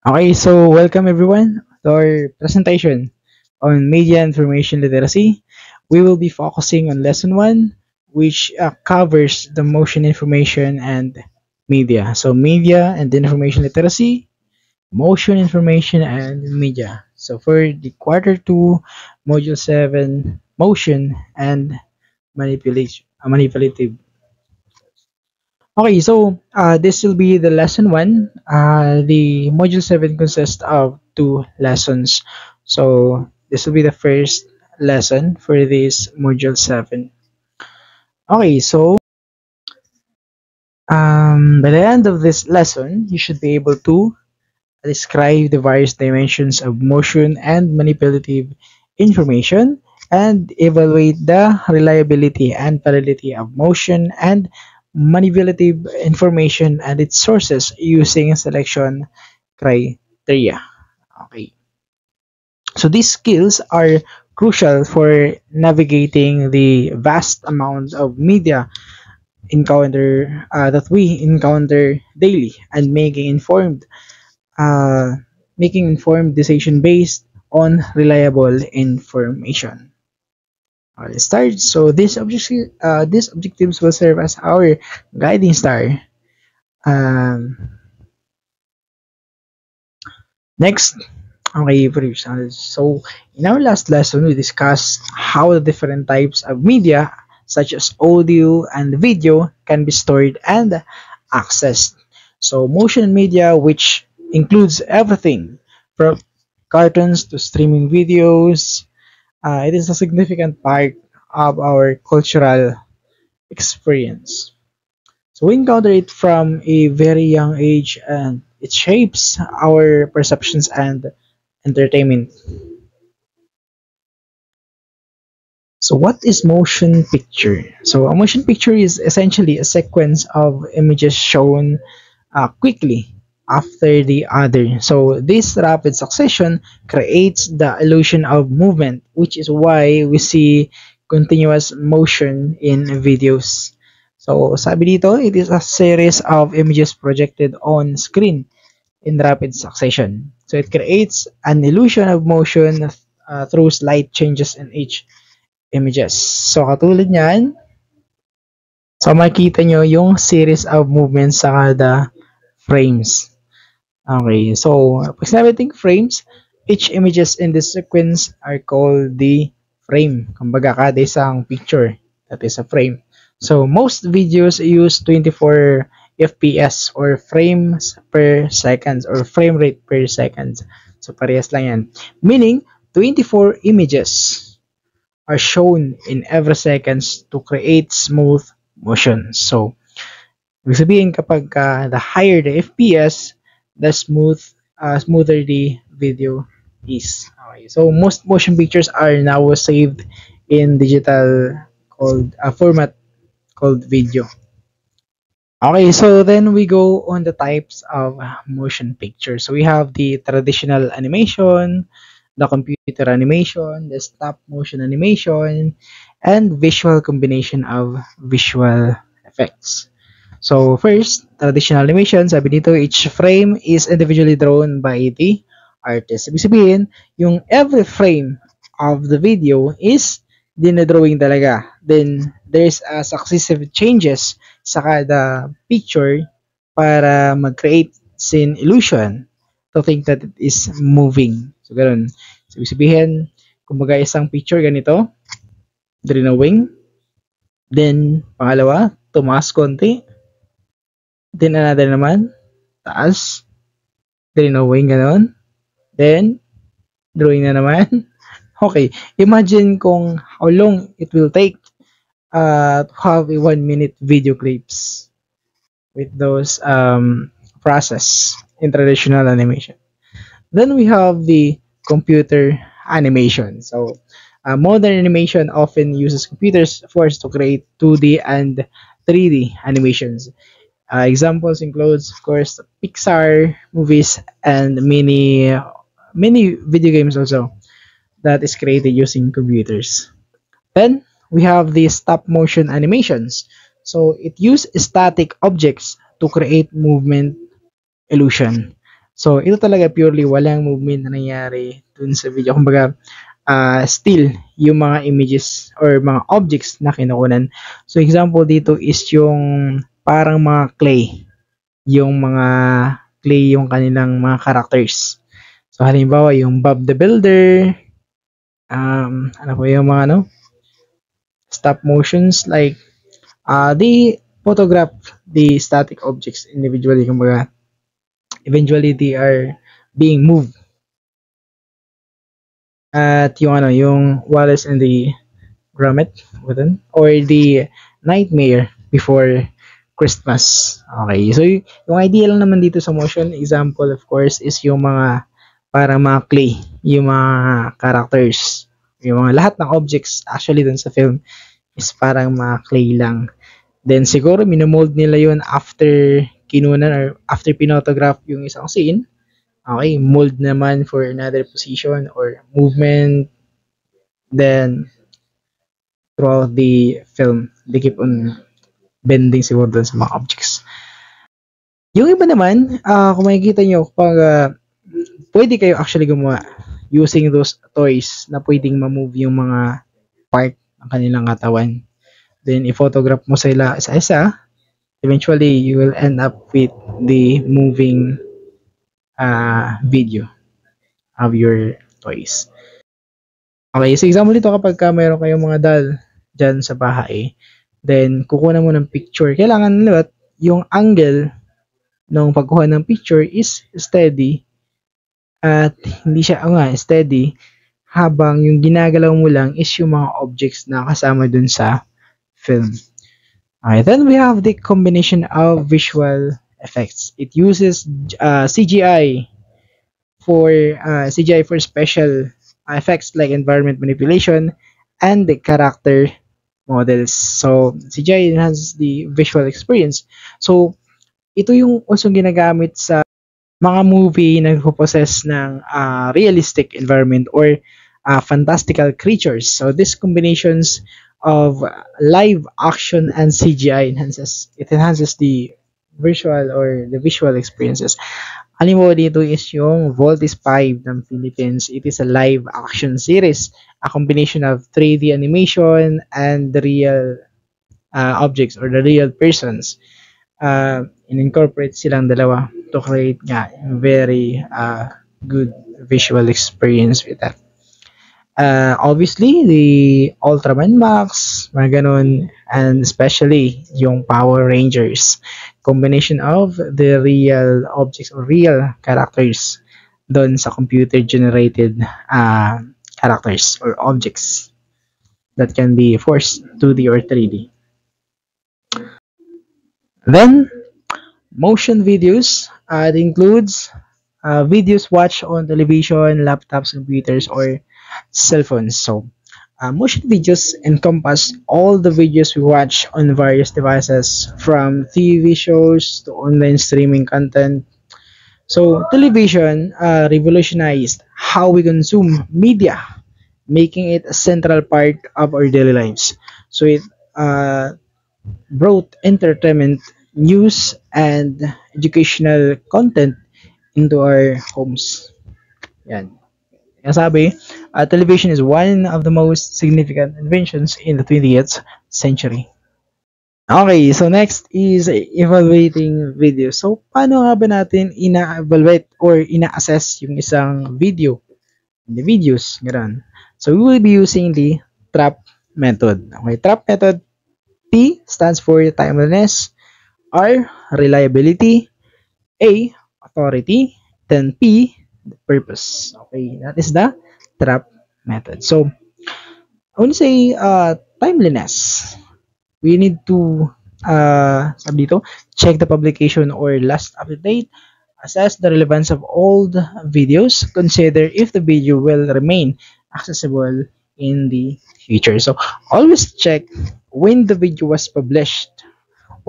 Okay, so welcome everyone to our presentation on media information literacy. We will be focusing on lesson 1, which covers the motion information and media. So media and information literacy, motion information and media. So for the quarter 2, module 7, motion and manipulative. Okay, so this will be the lesson one. The module 7 consists of two lessons. So this will be the first lesson for this module 7. Okay, so by the end of this lesson, you should be able to describe the various dimensions of motion and manipulative information and evaluate the reliability and validity of motion and manipulative information and its sources using selection criteria. Okay. So these skills are crucial for navigating the vast amount of media encounter that we encounter daily and uh, making informed decision based on reliable information. Let's start. So these objectives will serve as our guiding star. Um, Next, okay, so in our last lesson, we discussed how the different types of media, such as audio and video, can be stored and accessed. So motion media, which includes everything from cartoons to streaming videos, it is a significant part of our cultural experience. So we encounter it from a very young age and it shapes our perceptions and entertainment. So what is motion picture? So a motion picture is essentially a sequence of images shown quickly after the other. So this rapid succession creates the illusion of movement, which is why we see continuous motion in videos. So sabi dito, it is a series of images projected on screen in rapid succession. So it creates an illusion of motion through slight changes in each images. So katulad niyan, so makikita nyo yung series of movements sa kada frames. Okay, so pag sinabi nating frames, each images in this sequence are called the frame. Kumbaga kada isang picture, that is a frame. So most videos use 24 FPS or frames per second or frame rate per second. So parehas lang yan. Meaning 24 images are shown in every seconds to create smooth motion. So, ibig sabihin kapag the higher the FPS, the smoother the video is. Okay. So, most motion pictures are now saved in digital called format called video. Okay, so then we go on the types of motion picture. So we have the traditional animation, the computer animation, the stop motion animation, and visual combination of visual effects. So first, traditional animation, sabi dito, each frame is individually drawn by the artist. Ibig sabihin, yung every frame of the video is dinadrawing talaga. Then, there's a successive changes sa kada picture para mag-create scene illusion to think that it is moving. So, ganun. So, ibig sabihin, kumbaga isang picture ganito, drawing, then, pangalawa, tumaas konti, then another naman, taas, drawing, ganun, then, drawing na naman. Okay, imagine kung how long it will take to have a 1 minute video clips with those process in traditional animation. Then we have the computer animation. So modern animation often uses computers force to create 2D and 3D animations. Examples includes, of course, Pixar movies and many video games also that is created using computers. Then we have the stop motion animations. So it uses static objects to create movement illusion. So, ito talaga purely walang movement na nangyari dun sa video. Kumbaga, still yung mga images or mga objects na kinukunan. So, example dito is yung parang mga clay. Yung mga clay yung kanilang mga characters. So, halimbawa, yung Bob the Builder, ano po yung mga ano, stop motions like they photograph the static objects individually. Kumbaga, eventually they are being moved at yung ano, yung Wallace and the Gromit within, or the Nightmare Before Christmas. Okay, so yung idea lang naman dito sa motion example of course is yung mga para mga clay, yung mga characters, yung mga lahat ng objects actually dun sa film is parang mga clay lang. Then siguro minomold nila yun after kinunan or after pinotograph yung isang scene. Okay, mold naman for another position or movement. Then throughout the film, they keep on bending siguro dun sa mga objects. Yung iba naman, kung makikita nyo, pag pwede kayo actually gumawa using those toys na pwedeng ma-move yung mga part ng kanilang katawan. Then, i-photograph mo sila isa-isa. Eventually, you will end up with the moving video of your toys. Okay, so example dito kapag ka mayroon kayong mga doll dyan sa bahay, then kukuha mo ng picture. Kailangan naman yung angle ng pagkuha ng picture is steady at hindi siya steady habang yung ginagalaw mo lang is yung mga objects na kasama dun sa film. Okay, then we have the combination of visual effects. It uses CGI for special effects like environment manipulation and the character models. So CGI enhances the visual experience. So ito yung also ginagamit sa mga movie na nagpo-possess ng realistic environment or fantastical creatures. So these combinations of live action and CGI enhances the visual experiences. Halimbawa dito is yung Voltes 5 ng Philippines. It is a live action series, a combination of 3D animation and the real objects or the real persons. In-incorporate silang dalawa to create nga very good visual experience with that. Obviously, the Ultraman Max, mga ganun, and especially yung Power Rangers. Combination of the real objects or real characters doon sa computer-generated characters or objects that can be forced 2D or 3D. Then, motion videos. It includes videos watched on television, laptops, computers, or cell phones. So, motion videos encompass all the videos we watch on various devices, from TV shows to online streaming content. So, television revolutionized how we consume media, making it a central part of our daily lives. So, it brought entertainment, news, and educational content into our homes. Yan. Kaya sabi, television is one of the most significant inventions in the 20th century. Okay, so next is evaluating video. So, paano nga ba natin ina-evaluate or ina-assess yung isang video? The videos, gano'n. So, we will be using the TRAP method. Okay, TRAP method, T stands for timeliness, R, reliability, A, authority, then P, the purpose. Okay, that is the TRAP method. So, I want to say timeliness. We need to sabi dito, check the publication or last update, assess the relevance of old videos, consider if the video will remain accessible in the future. So, always check when the video was published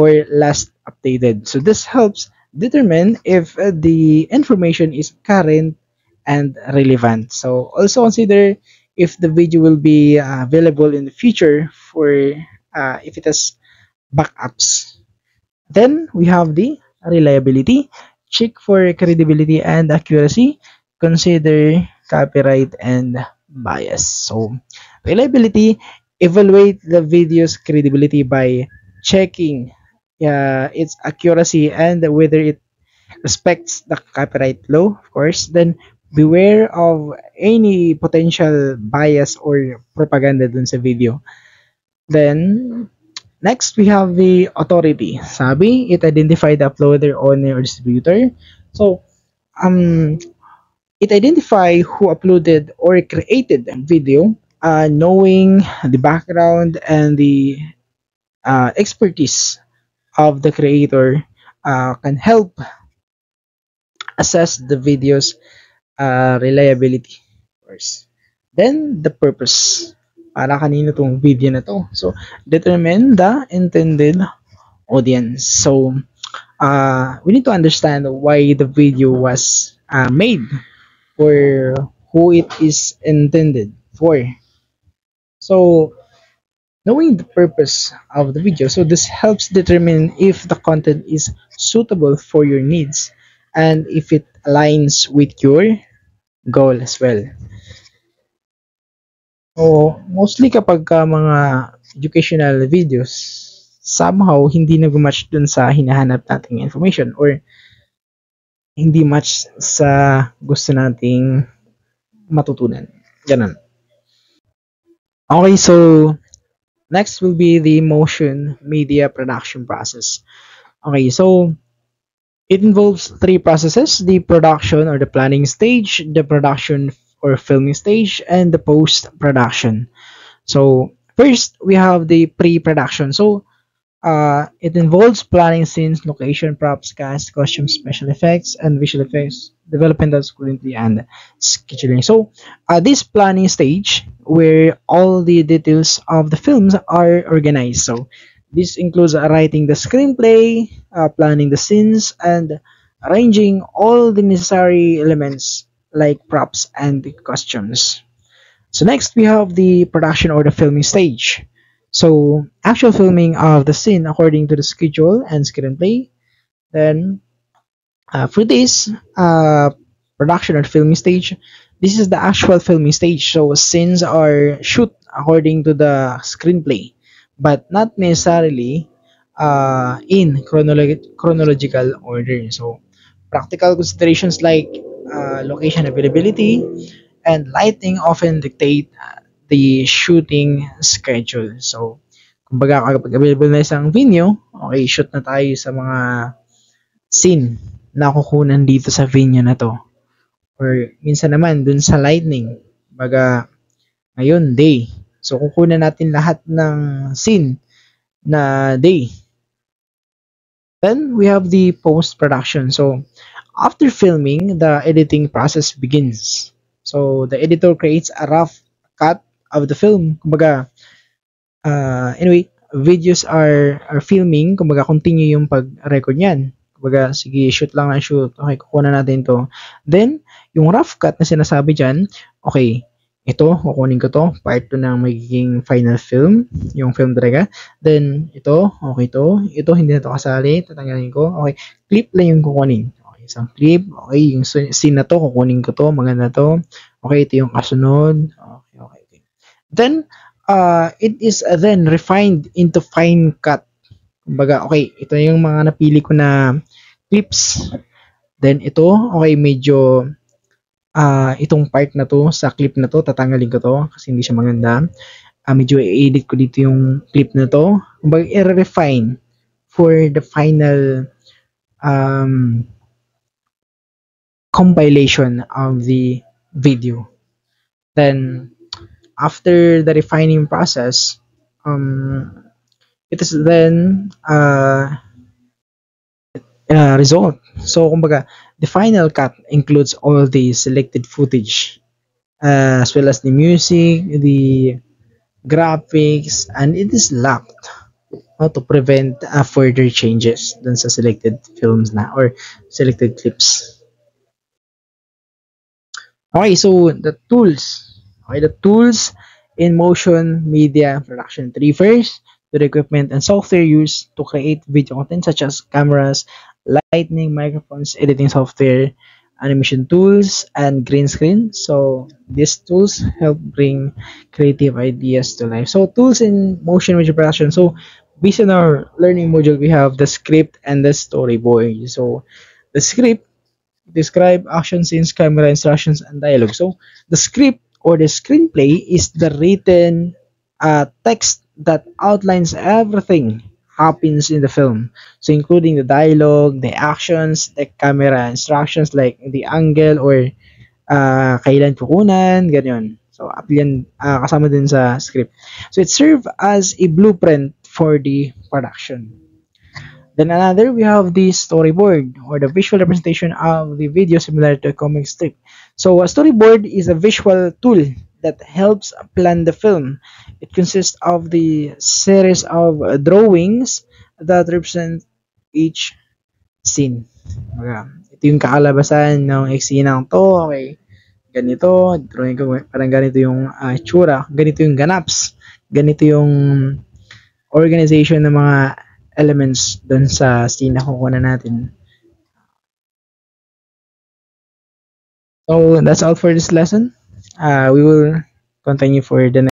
or last updated. So, this helps determine if the information is current and relevant. So, also consider if the video will be available in the future for if it has backups. Then we have the reliability. check for credibility and accuracy, consider copyright and bias. So, reliability, evaluate the video's credibility by checking its accuracy and whether it respects the copyright law, of course. Then, beware of any potential bias or propaganda dun sa video. Then, next, we have the authority. Sabi, it identified the uploader, owner, or distributor. So, um, it identify who uploaded or created the video, knowing the background and the expertise of the creator can help assess the video's reliability. Of course. Then, the purpose. Para kanino tong video na to? So, determine the intended audience. So, we need to understand why the video was made or who it is intended for. So, knowing the purpose of the video, so this helps determine if the content is suitable for your needs and if it aligns with your goal as well. So, mostly kapag mga educational videos, somehow hindi nag-match dun sa hinahanap nating information or hindi match sa gusto nating matutunan. Ganun. Okay, so next will be the motion media production process. Okay, so it involves three processes: the production or the planning stage, the production or filming stage, and the post production. So first we have the pre-production. So it involves planning scenes, location, props, cast, costumes, special effects, and visual effects, development of screenplay, and scheduling. So this planning stage where all the details of the films are organized. So this includes writing the screenplay, planning the scenes, and arranging all the necessary elements like props and costumes. So next we have the production or the filming stage. So actual filming of the scene according to the schedule and screenplay. Then for this production or filming stage, this is the actual filming stage. So scenes are shoot according to the screenplay, but not necessarily in chronological order. So practical considerations like location availability and lighting often dictate the shooting schedule. So, kumbaga kapag available na isang venue, okay, shoot na tayo sa mga scene na kukunan dito sa venue na to. Or minsan naman dun sa lightning, kumbaga ngayon day. So, kukunan natin lahat ng scene na day. Then, we have the post-production. So, after filming, the editing process begins. So, the editor creates a rough cut of the film. Kumbaga, anyway, videos are filming. Kumbaga, continue yung pag-record niyan. Kumbaga, sige, shoot lang na shoot. Okay, kukunan natin to. Then, yung rough cut na sinasabi dyan, okay, ito, kukunin ko to. Part 2 ng magiging final film. Yung film talaga. Then, ito, okay to. Ito, hindi na to kasali. Tatanggalin ko. Okay, clip lang yung kukunin. Okay, isang clip. Okay, yung scene na to, kukunin ko to. Maganda to. Okay, ito yung kasunod. Okay. Then, it is then refined into fine cut. Kumbaga, okay, ito yung mga napili ko na clips. Then, ito, okay, medyo itong part na to, sa clip na to, tatanggalin ko to kasi hindi siya maganda. Medyo i-edit ko dito yung clip na to. Kumbaga, i-refine for the final compilation of the video. Then, after the refining process, it is then result. So, kumbaga, the final cut includes all the selected footage, as well as the music, the graphics, and it is locked to prevent further changes dun sa selected films na or selected clips. Okay, so the tools. Okay, the tools in motion media production. Refers to the equipment and software used to create video content such as cameras, lighting, microphones, editing software, animation tools, and green screen. So these tools help bring creative ideas to life. So tools in motion video production. So based on our learning module, we have the script and the storyboard. So the script describe action scenes, camera instructions, and dialogue. So the script or the screenplay is the written text that outlines everything happens in the film. So including the dialogue, the actions, the camera instructions like the angle or kailan kukunan, ganyan. So kasama din sa script. So it serves as a blueprint for the production. Then another, we have the storyboard or the visual representation of the video similar to a comic strip. So a storyboard is a visual tool that helps plan the film. It consists of the series of drawings that represent each scene. Ito yung kakalabasan ng eksinang to, okay, ganito, drawing ko, parang ganito yung tsura, ganito yung ganaps, ganito yung organization ng mga elements dun sa scene na kukunan natin. So that's all for this lesson. We will continue for the next.